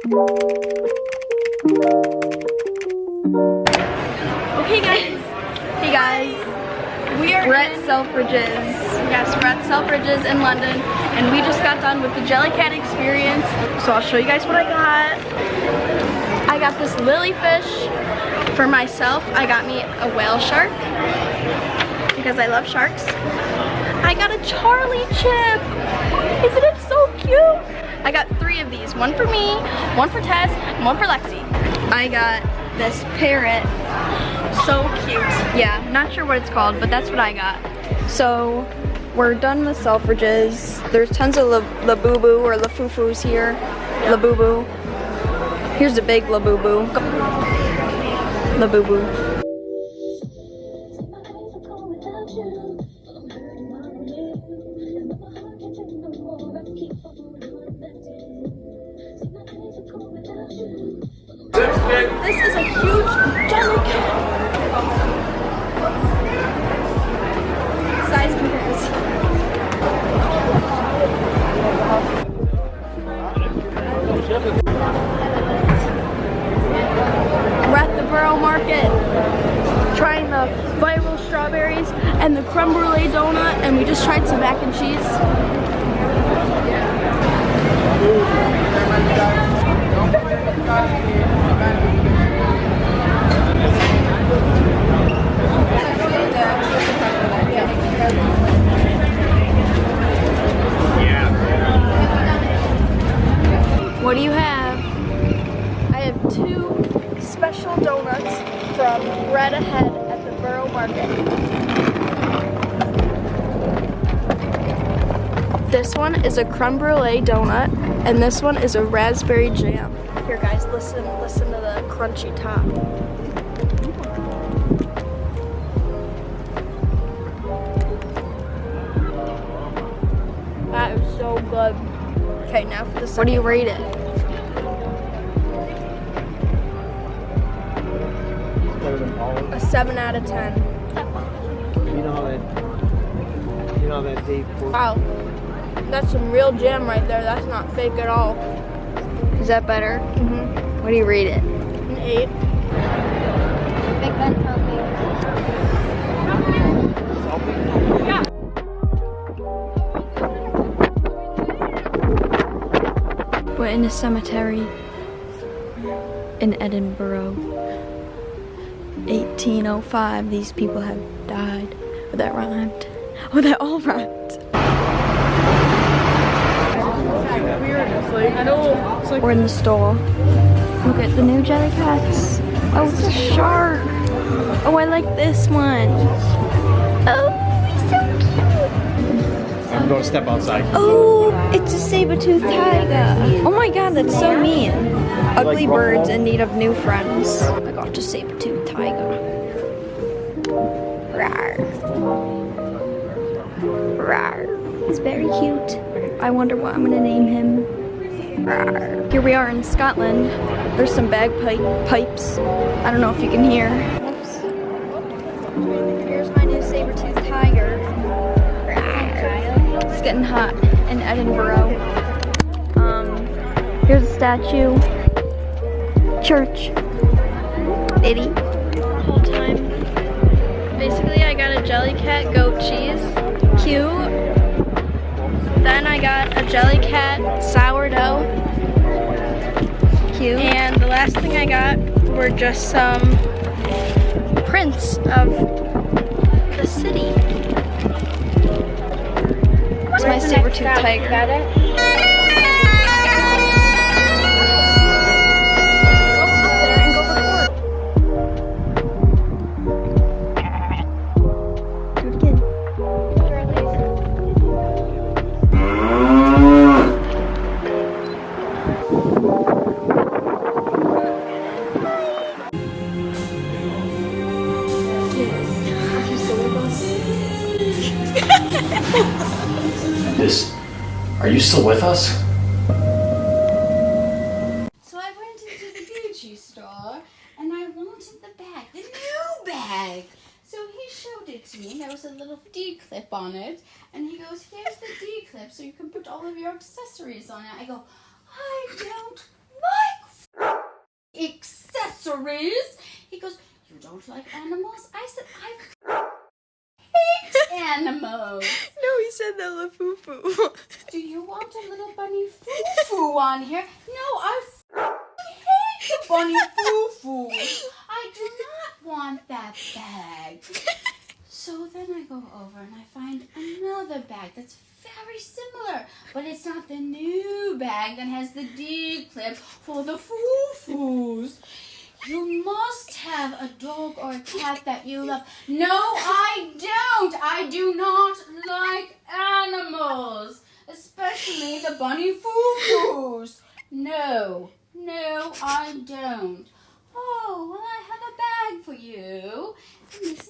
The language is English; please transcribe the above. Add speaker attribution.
Speaker 1: Okay guys, hey guys, we're at Selfridges. Yes, we're at Selfridges in London, and we just got done with the Jellycat experience. So I'll show you guys what I got. I got this lily fish for myself. I got me a whale shark because I love sharks. I got a Charlie chip. Isn't it so cute? I got 3 of these, one for me, one for Tess, and one for Lexi. I got this parrot. So cute. Yeah, not sure what it's called, but that's what I got. So we're done with Selfridges. There's tons of Labubu or Lafufus here. Labubu. Here's the big Labubu. Labubu. This is a huge jellycat. Size compares. We're at the Borough Market trying the viral strawberries and the creme brulee donut, and we just tried some mac and cheese. What do you have? I have 2 special donuts from Bread Ahead at the Borough Market. This one is a creme brulee donut, and this one is a raspberry jam. Here guys, listen to the crunchy top. That is so good. Okay, now for the second. What do you rate it? A 7 out of 10.
Speaker 2: You know that deep.
Speaker 1: Wow, that's some real jam right there. That's not fake at all. Is that better? Mm-hmm. What do you rate it? An 8.
Speaker 3: Big Ben's helping. Yeah.
Speaker 1: We're in a cemetery in Edinburgh. 1805, these people have died. Oh, that rhymed. Oh, that all rhymed. We're in the store. Look at the new Jellycats. Oh, it's a shark. Oh, I like this one. Oh, he's so cute.
Speaker 2: I'm going to step outside.
Speaker 1: Oh, it's a saber-toothed tiger. Oh my god, that's so mean. Ugly birds in need of new friends. I got a saber-toothed tiger. Rawr. Rawr. It's very cute. I wonder what I'm gonna name him. Rawr. Here we are in Scotland. There's some bagpipes. I don't know if you can hear. Oops. Here's my new saber-toothed tiger. Rawr. It's getting hot in Edinburgh. Here's a statue. Church. Bitty. The whole time. Basically, I got a Jellycat goat cheese. Cute. Then I got a Jellycat sourdough. Cute. And the last thing I got were just some prints of the city. It's my saber-toothed tiger.
Speaker 3: Got it?
Speaker 4: Are you still with us?
Speaker 5: So I went into the Gucci store and I wanted the bag, the new bag. So he showed it to me. There was a little D-clip on it. And he goes, here's the D-clip so you can put all of your accessories on it. I go, I don't like accessories. He goes, you don't like animals? I said, I hate animals.
Speaker 1: No, he said that LaFufu.
Speaker 5: Do you want a little bunny foo-foo on here? No, I hate the bunny foo-foo. I do not want that bag. So then I go over and I find another bag that's very similar, but it's not the new bag that has the D-clip for the foo-foos. You must have a dog or a cat that you love. No, I don't. I do not like animals, especially the bunny foo-foos. No, I don't. Oh, well, I have a bag for you. And this